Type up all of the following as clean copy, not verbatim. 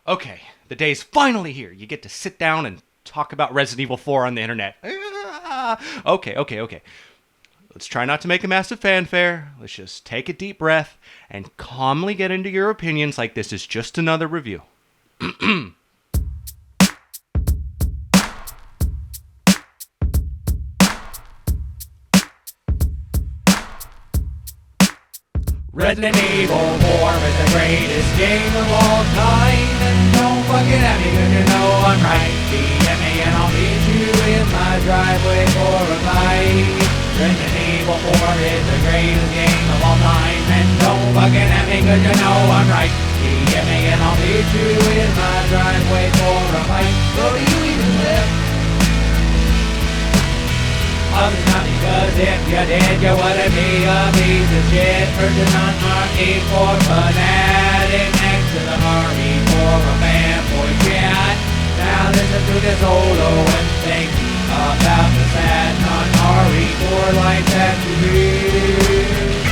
Okay, the day's finally here. You get to sit down and talk about Resident Evil 4 on the internet. Okay. Let's try not to make a massive fanfare. Let's just take a deep breath and calmly get into your opinions like this is just another review. Resident Evil 4 is the greatest game of all time. And don't fucking at me cause you know I'm right. DM me and I'll meet you in my driveway for a bite. Resident Evil 4 is the greatest game of all time. And don't fucking at me cause you know I'm right. DM me and I'll meet you in my driveway for a bite. Where do you even live? Obviously not, because if you did, you wouldn't be a piece of shit. Virgin on RE4 fanatic next to the RE4 a fanboy chat. Now listen to this old and think about the sad non-RE4 like that to me.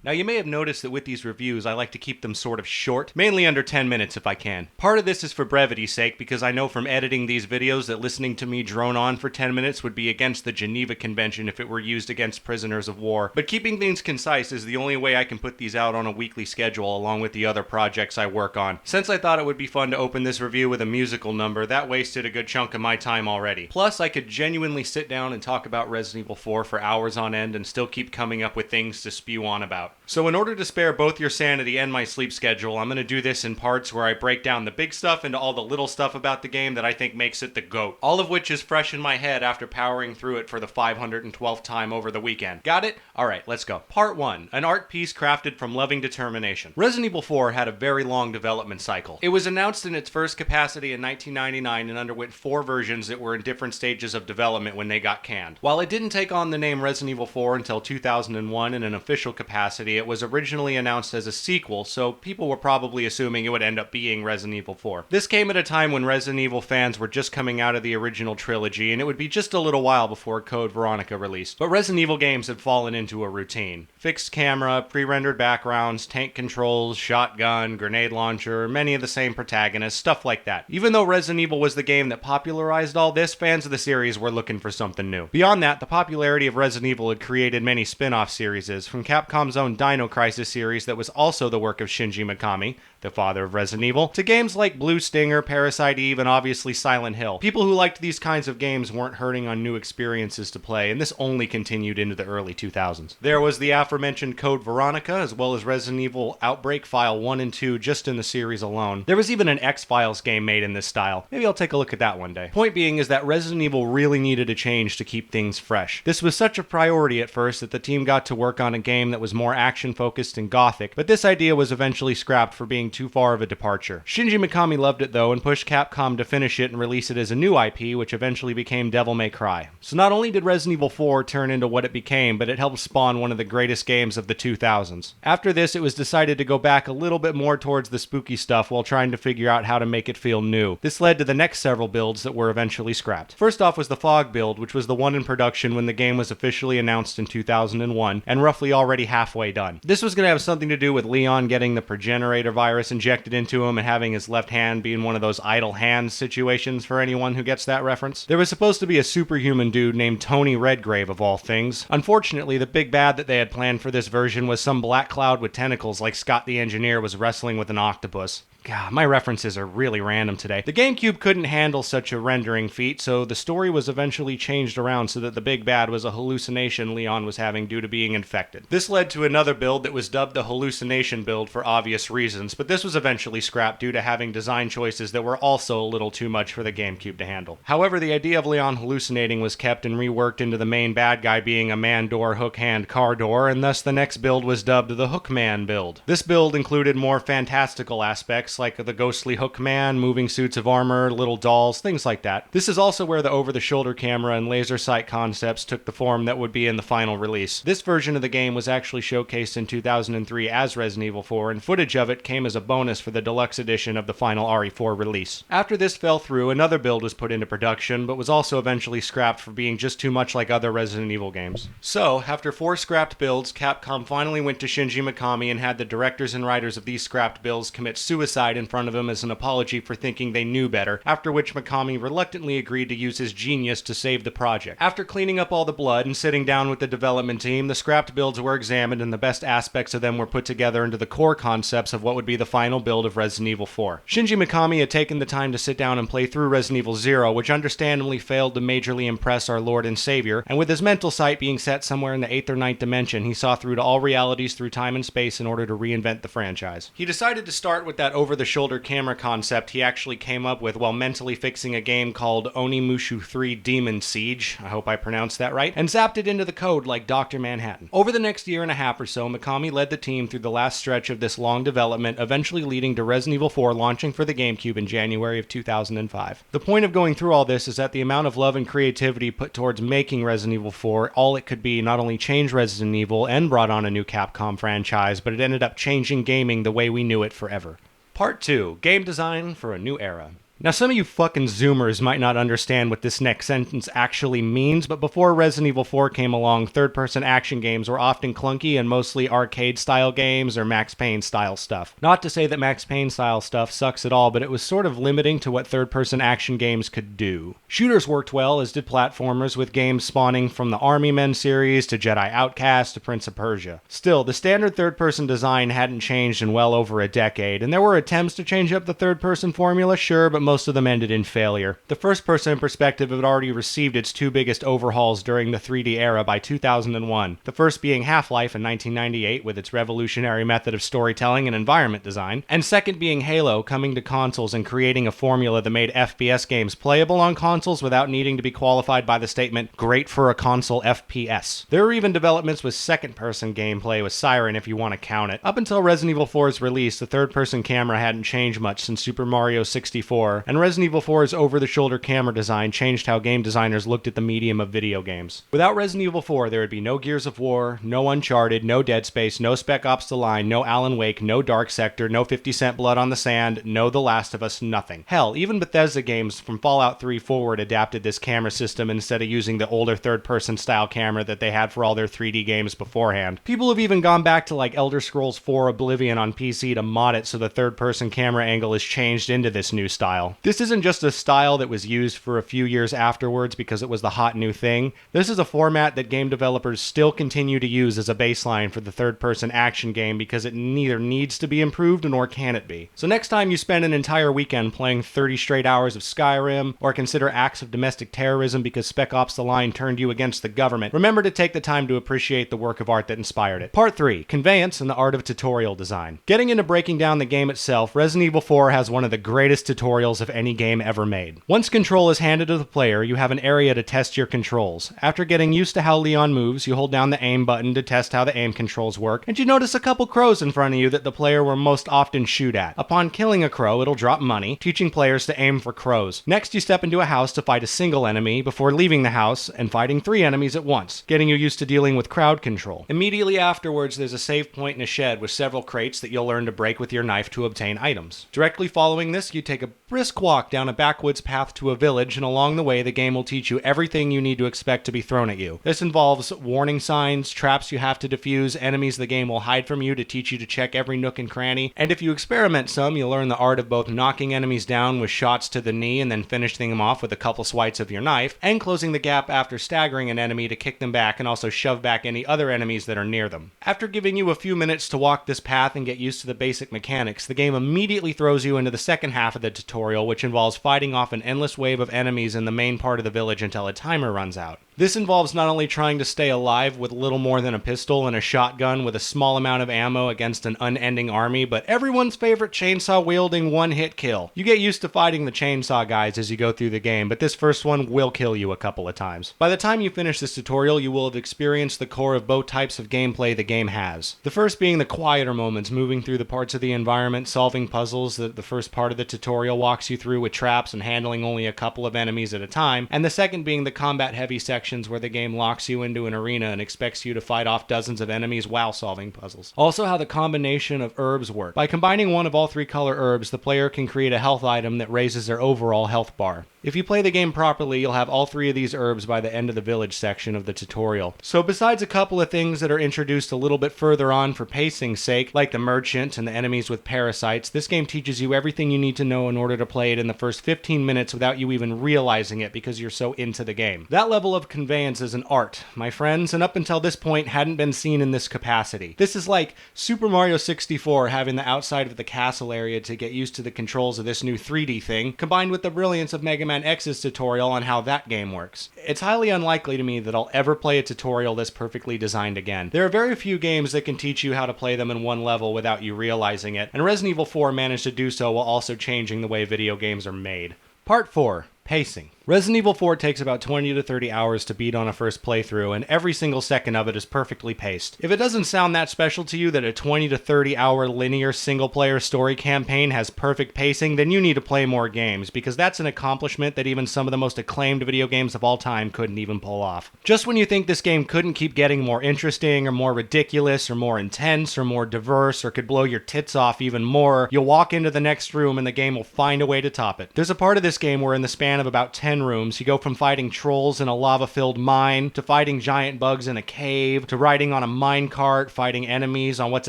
Now, you may have noticed that with these reviews, I like to keep them sort of short, mainly under 10 minutes if I can. Part of this is for brevity's sake, because I know from editing these videos that listening to me drone on for 10 minutes would be against the Geneva Convention if it were used against prisoners of war. But keeping things concise is the only way I can put these out on a weekly schedule along with the other projects I work on. Since I thought it would be fun to open this review with a musical number, that wasted a good chunk of my time already. Plus, I could genuinely sit down and talk about Resident Evil 4 for hours on end and still keep coming up with things to spew on about. So in order to spare both your sanity and my sleep schedule, I'm going to do this in parts where I break down the big stuff into all the little stuff about the game that I think makes it the GOAT. All of which is fresh in my head after powering through it for the 512th time over the weekend. Got it? Alright, let's go. Part 1. An art piece crafted from loving determination. Resident Evil 4 had a very long development cycle. It was announced in its first capacity in 1999 and underwent 4 versions that were in different stages of development when they got canned. While it didn't take on the name Resident Evil 4 until 2001 in an official capacity, it was originally announced as a sequel, so people were probably assuming it would end up being Resident Evil 4. This came at a time when Resident Evil fans were just coming out of the original trilogy, and it would be just a little while before Code Veronica released. But Resident Evil games had fallen into a routine. Fixed camera, pre-rendered backgrounds, tank controls, shotgun, grenade launcher, many of the same protagonists, stuff like that. Even though Resident Evil was the game that popularized all this, fans of the series were looking for something new. Beyond that, the popularity of Resident Evil had created many spin-off series, from Capcom's own Dino Crisis series that was also the work of Shinji Mikami, the father of Resident Evil, to games like Blue Stinger, Parasite Eve, and obviously Silent Hill. People who liked these kinds of games weren't hurting on new experiences to play, and this only continued into the early 2000s. There was the aforementioned Code Veronica, as well as Resident Evil Outbreak File 1 and 2 just in the series alone. There was even an X-Files game made in this style. Maybe I'll take a look at that one day. Point being is that Resident Evil really needed a change to keep things fresh. This was such a priority at first that the team got to work on a game that was more action-focused and gothic, but this idea was eventually scrapped for being too far of a departure. Shinji Mikami loved it though and pushed Capcom to finish it and release it as a new IP, which eventually became Devil May Cry. So not only did Resident Evil 4 turn into what it became, but it helped spawn one of the greatest games of the 2000s. After this, it was decided to go back a little bit more towards the spooky stuff while trying to figure out how to make it feel new. This led to the next several builds that were eventually scrapped. First off was the Fog build, which was the one in production when the game was officially announced in 2001, and roughly already halfway done. This was going to have something to do with Leon getting the Progenerator virus injected into him and having his left hand be in one of those idle hands situations for anyone who gets that reference. There was supposed to be a superhuman dude named Tony Redgrave of all things. Unfortunately, the big bad that they had planned for this version was some black cloud with tentacles like Scott the Engineer was wrestling with an octopus. God, my references are really random today. The GameCube couldn't handle such a rendering feat, so the story was eventually changed around so that the big bad was a hallucination Leon was having due to being infected. This led to another build that was dubbed the hallucination build for obvious reasons, but this was eventually scrapped due to having design choices that were also a little too much for the GameCube to handle. However, the idea of Leon hallucinating was kept and reworked into the main bad guy being a man door, hook hand, car door, and thus the next build was dubbed the Hookman build. This build included more fantastical aspects like the ghostly Hookman, moving suits of armor, little dolls, things like that. This is also where the over-the-shoulder camera and laser sight concepts took the form that would be in the final release. This version of the game was actually showcased in 2003 as Resident Evil 4, and footage of it came as a bonus for the deluxe edition of the final RE4 release. After this fell through, another build was put into production, but was also eventually scrapped for being just too much like other Resident Evil games. So, after 4 scrapped builds, Capcom finally went to Shinji Mikami and had the directors and writers of these scrapped builds commit suicide in front of him as an apology for thinking they knew better, after which Mikami reluctantly agreed to use his genius to save the project. After cleaning up all the blood and sitting down with the development team, the scrapped builds were examined and the best aspects of them were put together into the core concepts of what would be the final build of Resident Evil 4. Shinji Mikami had taken the time to sit down and play through Resident Evil 0, which understandably failed to majorly impress our Lord and Savior, and with his mental sight being set somewhere in the 8th or 9th dimension, he saw through to all realities through time and space in order to reinvent the franchise. He decided to start with that over-the-shoulder camera concept he actually came up with while mentally fixing a game called Onimusha 3 Demon Siege, I hope I pronounced that right, and zapped it into the code like Dr. Manhattan. Over the next year and a half or so, Mikami led the team through the last stretch of this long development, eventually leading to Resident Evil 4 launching for the GameCube in January of 2005. The point of going through all this is that the amount of love and creativity put towards making Resident Evil 4 all it could be not only changed Resident Evil and brought on a new Capcom franchise, but it ended up changing gaming the way we knew it forever. Part 2. Game Design for a New Era. Now, some of you fucking Zoomers might not understand what this next sentence actually means, but before Resident Evil 4 came along, third-person action games were often clunky and mostly arcade-style games or Max Payne-style stuff. Not to say that Max Payne-style stuff sucks at all, but it was sort of limiting to what third-person action games could do. Shooters worked well, as did platformers, with games spawning from the Army Men series to Jedi Outcast to Prince of Persia. Still, the standard third-person design hadn't changed in well over a decade, and there were attempts to change up the third-person formula, sure, but most of them ended in failure. The first-person perspective had already received its 2 biggest overhauls during the 3D era by 2001, the first being Half-Life in 1998 with its revolutionary method of storytelling and environment design, and second being Halo coming to consoles and creating a formula that made FPS games playable on consoles without needing to be qualified by the statement, great for a console FPS. There were even developments with second-person gameplay with Siren if you want to count it. Up until Resident Evil 4's release, the third-person camera hadn't changed much since Super Mario 64, and Resident Evil 4's over-the-shoulder camera design changed how game designers looked at the medium of video games. Without Resident Evil 4, there would be no Gears of War, no Uncharted, no Dead Space, no Spec Ops: The Line, no Alan Wake, no Dark Sector, no 50 Cent Blood on the Sand, no The Last of Us, nothing. Hell, even Bethesda games from Fallout 3 forward adapted this camera system instead of using the older third-person style camera that they had for all their 3D games beforehand. People have even gone back to like Elder Scrolls 4 Oblivion on PC to mod it so the third-person camera angle is changed into this new style. This isn't just a style that was used for a few years afterwards because it was the hot new thing. This is a format that game developers still continue to use as a baseline for the third-person action game because it neither needs to be improved nor can it be. So next time you spend an entire weekend playing 30 straight hours of Skyrim, or consider acts of domestic terrorism because Spec Ops: The Line turned you against the government, remember to take the time to appreciate the work of art that inspired it. Part 3. Conveyance and the Art of Tutorial Design. Getting into breaking down the game itself, Resident Evil 4 has one of the greatest tutorials of any game ever made. Once control is handed to the player, you have an area to test your controls. After getting used to how Leon moves, you hold down the aim button to test how the aim controls work, and you notice a couple crows in front of you that the player will most often shoot at. Upon killing a crow, it'll drop money, teaching players to aim for crows. Next, you step into a house to fight a single enemy before leaving the house and fighting 3 enemies at once, getting you used to dealing with crowd control. Immediately afterwards, there's a save point in a shed with several crates that you'll learn to break with your knife to obtain items. Directly following this, you take a brisk brisk walk down a backwoods path to a village, and along the way the game will teach you everything you need to expect to be thrown at you. This involves warning signs, traps you have to defuse, enemies the game will hide from you to teach you to check every nook and cranny, and if you experiment some, you'll learn the art of both knocking enemies down with shots to the knee and then finishing them off with a couple swipes of your knife, and closing the gap after staggering an enemy to kick them back and also shove back any other enemies that are near them. After giving you a few minutes to walk this path and get used to the basic mechanics, the game immediately throws you into the second half of the tutorial, which involves fighting off an endless wave of enemies in the main part of the village until a timer runs out. This involves not only trying to stay alive with little more than a pistol and a shotgun with a small amount of ammo against an unending army, but everyone's favorite chainsaw-wielding one-hit kill. You get used to fighting the chainsaw guys as you go through the game, but this first one will kill you a couple of times. By the time you finish this tutorial, you will have experienced the core of both types of gameplay the game has. The first being the quieter moments, moving through the parts of the environment, solving puzzles that the first part of the tutorial walks you through with traps and handling only a couple of enemies at a time, and the second being the combat-heavy section where the game locks you into an arena and expects you to fight off dozens of enemies while solving puzzles. Also, how the combination of herbs work. By combining one of all three color herbs, the player can create a health item that raises their overall health bar. If you play the game properly, you'll have all three of these herbs by the end of the village section of the tutorial. So besides a couple of things that are introduced a little bit further on for pacing's sake, like the merchant and the enemies with parasites, this game teaches you everything you need to know in order to play it in the first 15 minutes without you even realizing it because you're so into the game. That level of conveyance is an art, my friends, and up until this point hadn't been seen in this capacity. This is like Super Mario 64 having the outside of the castle area to get used to the controls of this new 3D thing, combined with the brilliance of Mega Man X's tutorial on how that game works. It's highly unlikely to me that I'll ever play a tutorial this perfectly designed again. There are very few games that can teach you how to play them in one level without you realizing it, and Resident Evil 4 managed to do so while also changing the way video games are made. Part 4. Pacing. Resident Evil 4 takes about 20 to 30 hours to beat on a first playthrough, and every single second of it is perfectly paced. If it doesn't sound that special to you that a 20 to 30 hour linear single-player story campaign has perfect pacing, then you need to play more games, because that's an accomplishment that even some of the most acclaimed video games of all time couldn't even pull off. Just when you think this game couldn't keep getting more interesting, or more ridiculous, or more intense, or more diverse, or could blow your tits off even more, you'll walk into the next room and the game will find a way to top it. There's a part of this game where in the span of about 10 rooms, you go from fighting trolls in a lava-filled mine, to fighting giant bugs in a cave, to riding on a minecart, fighting enemies on what's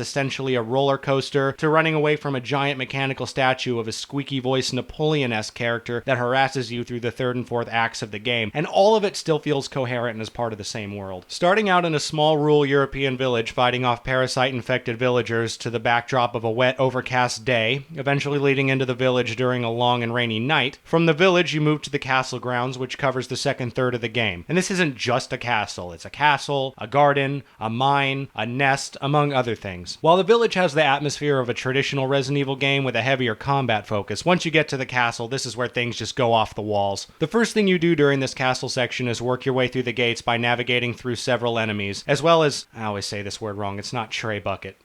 essentially a roller coaster, to running away from a giant mechanical statue of a squeaky-voiced Napoleon-esque character that harasses you through the third and fourth acts of the game, and all of it still feels coherent and is part of the same world. Starting out in a small rural European village fighting off parasite-infected villagers to the backdrop of a wet, overcast day, eventually leading into the village during a long and rainy night, from the village you move to the castle grounds, which covers the second third of the game. And this isn't just a castle, it's a castle, a garden, a mine, a nest, among other things. While the village has the atmosphere of a traditional Resident Evil game with a heavier combat focus, once you get to the castle, this is where things just go off the walls. The first thing you do during this castle section is work your way through the gates by navigating through several enemies, as well as, I always say this word wrong, it's not tray bucket.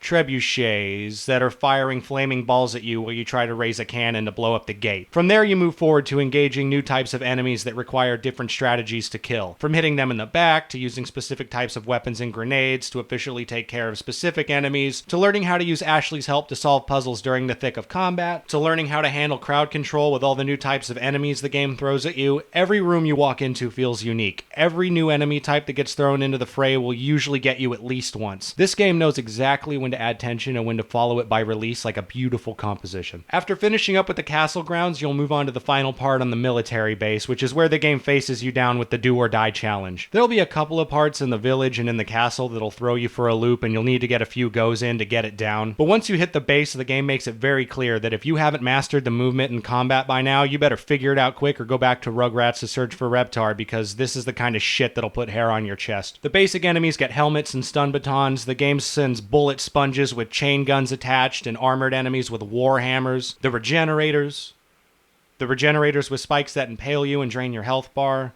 Trebuchets that are firing flaming balls at you while you try to raise a cannon to blow up the gate. From there you move forward to engaging new types of enemies that require different strategies to kill. From hitting them in the back, to using specific types of weapons and grenades to officially take care of specific enemies, to learning how to use Ashley's help to solve puzzles during the thick of combat, to learning how to handle crowd control with all the new types of enemies the game throws at you. Every room you walk into feels unique. Every new enemy type that gets thrown into the fray will usually get you at least once. This game knows exactly when to add tension and when to follow it by release like a beautiful composition. After finishing up with the castle grounds, you'll move on to the final part on the military base, which is where the game faces you down with the do or die challenge. There'll be a couple of parts in the village and in the castle that'll throw you for a loop and you'll need to get a few goes in to get it down. But once you hit the base, the game makes it very clear that if you haven't mastered the movement and combat by now, you better figure it out quick or go back to Rugrats to search for Reptar, because this is the kind of shit that'll put hair on your chest. The basic enemies get helmets and stun batons. The game sends bullet sponges with chain guns attached, and armored enemies with war hammers. The regenerators with spikes that impale you and drain your health bar.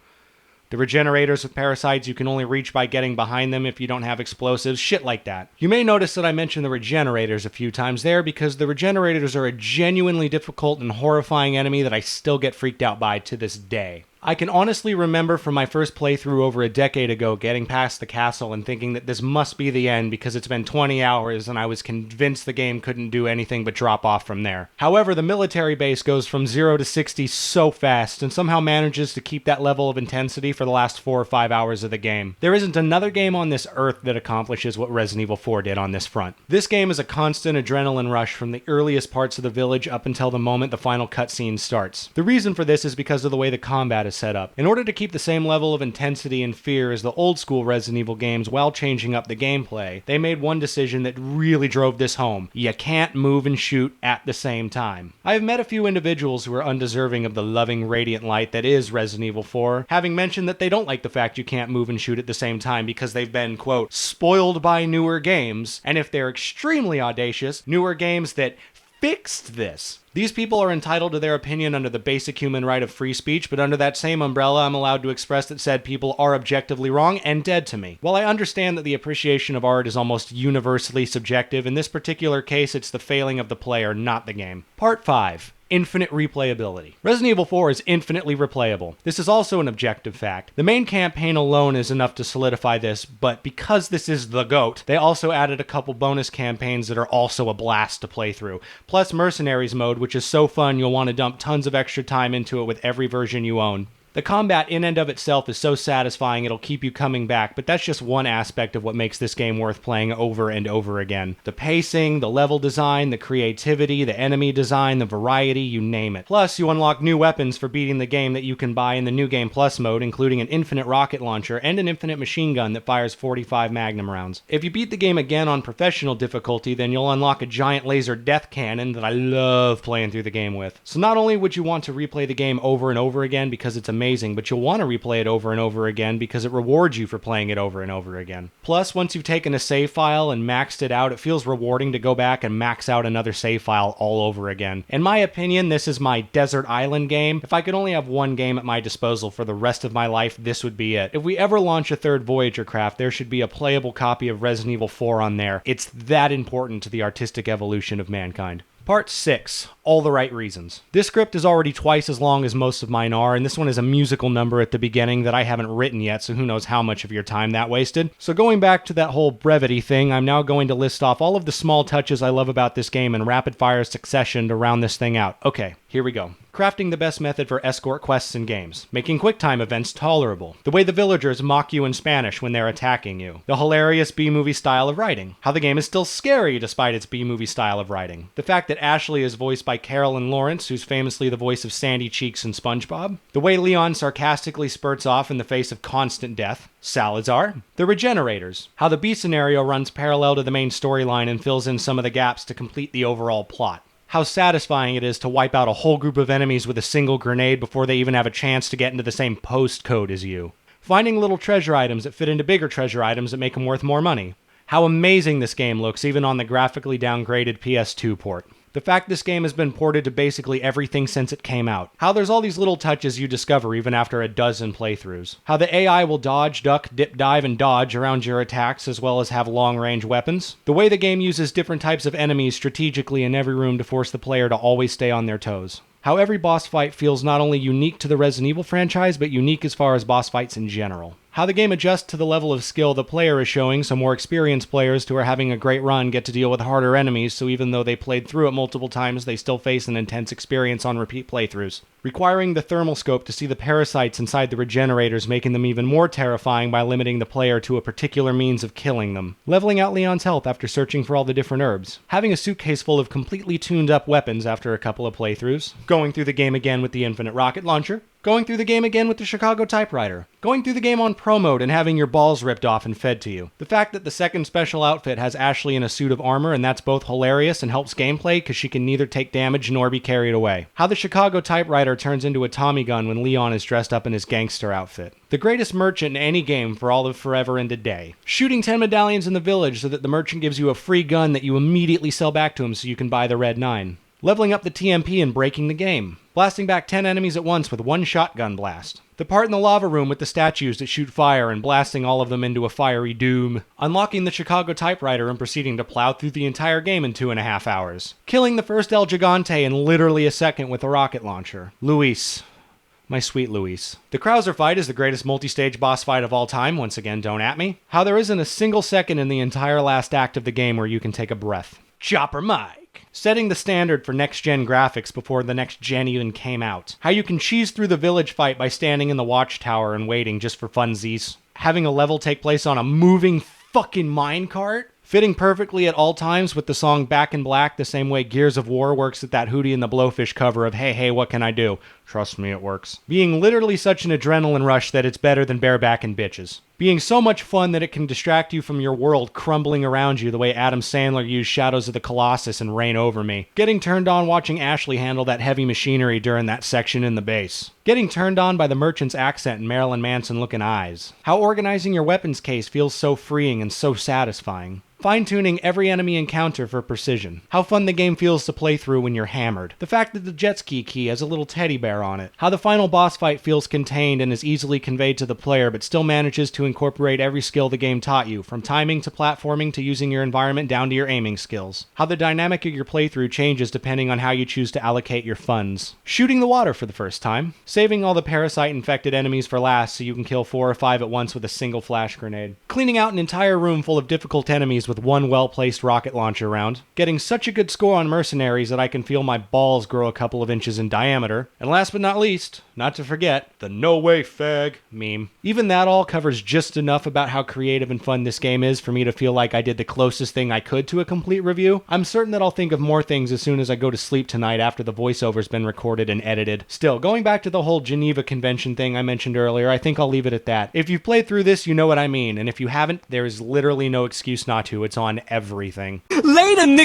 The regenerators with parasites you can only reach by getting behind them if you don't have explosives, shit like that. You may notice that I mentioned the regenerators a few times there, because the regenerators are a genuinely difficult and horrifying enemy that I still get freaked out by to this day. I can honestly remember from my first playthrough over a decade ago getting past the castle and thinking that this must be the end because it's been 20 hours and I was convinced the game couldn't do anything but drop off from there. However, the military base goes from 0 to 60 so fast and somehow manages to keep that level of intensity for the last 4 or 5 hours of the game. There isn't another game on this earth that accomplishes what Resident Evil 4 did on this front. This game is a constant adrenaline rush from the earliest parts of the village up until the moment the final cutscene starts. The reason for this is because of the way the combat is set up. In order to keep the same level of intensity and fear as the old school Resident Evil games while changing up the gameplay, they made one decision that really drove this home. You can't move and shoot at the same time. I have met a few individuals who are undeserving of the loving radiant light that is Resident Evil 4, having mentioned that they don't like the fact you can't move and shoot at the same time because they've been, quote, spoiled by newer games, and if they're extremely audacious, newer games that fixed this. These people are entitled to their opinion under the basic human right of free speech, but under that same umbrella, I'm allowed to express that said people are objectively wrong and dead to me. While I understand that the appreciation of art is almost universally subjective, in this particular case, it's the failing of the player, not the game. Part 5. Infinite replayability. Resident Evil 4 is infinitely replayable. This is also an objective fact. The main campaign alone is enough to solidify this, but because this is the GOAT, they also added a couple bonus campaigns that are also a blast to play through. Plus Mercenaries mode, which is so fun you'll want to dump tons of extra time into it with every version you own. The combat in and of itself is so satisfying it'll keep you coming back, but that's just one aspect of what makes this game worth playing over and over again. The pacing, the level design, the creativity, the enemy design, the variety, you name it. Plus, you unlock new weapons for beating the game that you can buy in the New Game Plus mode, including an infinite rocket launcher and an infinite machine gun that fires 45 Magnum rounds. If you beat the game again on professional difficulty, then you'll unlock a giant laser death cannon that I love playing through the game with. So not only would you want to replay the game over and over again because it's amazing, but you'll want to replay it over and over again because it rewards you for playing it over and over again. Plus, once you've taken a save file and maxed it out, it feels rewarding to go back and max out another save file all over again. In my opinion, this is my desert island game. If I could only have one game at my disposal for the rest of my life, this would be it. If we ever launch a third Voyager craft, there should be a playable copy of Resident Evil 4 on there. It's that important to the artistic evolution of mankind. Part 6. All the right reasons. This script is already twice as long as most of mine are, and this one is a musical number at the beginning that I haven't written yet, so who knows how much of your time that wasted. So going back to that whole brevity thing, I'm now going to list off all of the small touches I love about this game in rapid-fire succession to round this thing out. Okay, here we go. Crafting the best method for escort quests in games. Making QuickTime events tolerable. The way the villagers mock you in Spanish when they're attacking you. The hilarious B-movie style of writing. How the game is still scary despite its B-movie style of writing. The fact that Ashley is voiced by Carolyn Lawrence, who's famously the voice of Sandy Cheeks in SpongeBob. The way Leon sarcastically spurts off in the face of constant death. Salazar. The Regenerators. How the B scenario runs parallel to the main storyline and fills in some of the gaps to complete the overall plot. How satisfying it is to wipe out a whole group of enemies with a single grenade before they even have a chance to get into the same postcode as you. Finding little treasure items that fit into bigger treasure items that make them worth more money. How amazing this game looks even on the graphically downgraded PS2 port. The fact this game has been ported to basically everything since it came out. How there's all these little touches you discover even after a dozen playthroughs. How the AI will dodge, duck, dip, dive, and dodge around your attacks as well as have long-range weapons. The way the game uses different types of enemies strategically in every room to force the player to always stay on their toes. How every boss fight feels not only unique to the Resident Evil franchise, but unique as far as boss fights in general. How the game adjusts to the level of skill the player is showing, so more experienced players who are having a great run get to deal with harder enemies, so even though they played through it multiple times, they still face an intense experience on repeat playthroughs. Requiring the thermal scope to see the parasites inside the Regenerators, making them even more terrifying by limiting the player to a particular means of killing them. Leveling out Leon's health after searching for all the different herbs. Having a suitcase full of completely tuned up weapons after a couple of playthroughs. Going through the game again with the infinite rocket launcher. Going through the game again with the Chicago typewriter. Going through the game on Pro Mode and having your balls ripped off and fed to you. The fact that the second special outfit has Ashley in a suit of armor, and that's both hilarious and helps gameplay because she can neither take damage nor be carried away. How the Chicago typewriter turns into a Tommy gun when Leon is dressed up in his gangster outfit. The greatest merchant in any game for all of forever and a day. Shooting 10 medallions in the village so that the merchant gives you a free gun that you immediately sell back to him so you can buy the Red 9. Leveling up the TMP and breaking the game. Blasting back 10 enemies at once with one shotgun blast. The part in the lava room with the statues that shoot fire and blasting all of them into a fiery doom. Unlocking the Chicago typewriter and proceeding to plow through the entire game in 2.5 hours. Killing the first El Gigante in literally a second with a rocket launcher. Luis. My sweet Luis. The Krauser fight is the greatest multi-stage boss fight of all time. Once again, don't at me. How there isn't a single second in the entire last act of the game where you can take a breath. Chopper Mike. Setting the standard for next-gen graphics before the next gen even came out. How you can cheese through the village fight by standing in the watchtower and waiting just for funsies. Having a level take place on a moving fucking minecart. Fitting perfectly at all times with the song Back in Black, the same way Gears of War works at that Hootie and the Blowfish cover of Hey Hey What Can I Do? Trust me, it works. Being literally such an adrenaline rush that it's better than bareback and bitches. Being so much fun that it can distract you from your world crumbling around you the way Adam Sandler used Shadows of the Colossus and Reign Over Me. Getting turned on watching Ashley handle that heavy machinery during that section in the bass. Getting turned on by the merchant's accent and Marilyn Manson looking eyes. How organizing your weapons case feels so freeing and so satisfying. Fine-tuning every enemy encounter for precision. How fun the game feels to play through when you're hammered. The fact that the jet ski key has a little teddy bear on it. How the final boss fight feels contained and is easily conveyed to the player but still manages to incorporate every skill the game taught you, from timing to platforming to using your environment down to your aiming skills. How the dynamic of your playthrough changes depending on how you choose to allocate your funds. Shooting the water for the first time. Saving all the parasite-infected enemies for last so you can kill 4 or 5 at once with a single flash grenade. Cleaning out an entire room full of difficult enemies with one well-placed rocket launcher round, getting such a good score on mercenaries that I can feel my balls grow a couple of inches in diameter, and last but not least, not to forget, the no way fag meme. Even that all covers just enough about how creative and fun this game is for me to feel like I did the closest thing I could to a complete review. I'm certain that I'll think of more things as soon as I go to sleep tonight after the voiceover's been recorded and edited. Still, going back to the whole Geneva Convention thing I mentioned earlier, I think I'll leave it at that. If you've played through this, you know what I mean, and if you haven't, there is literally no excuse not to. It's on everything. Later, Nick.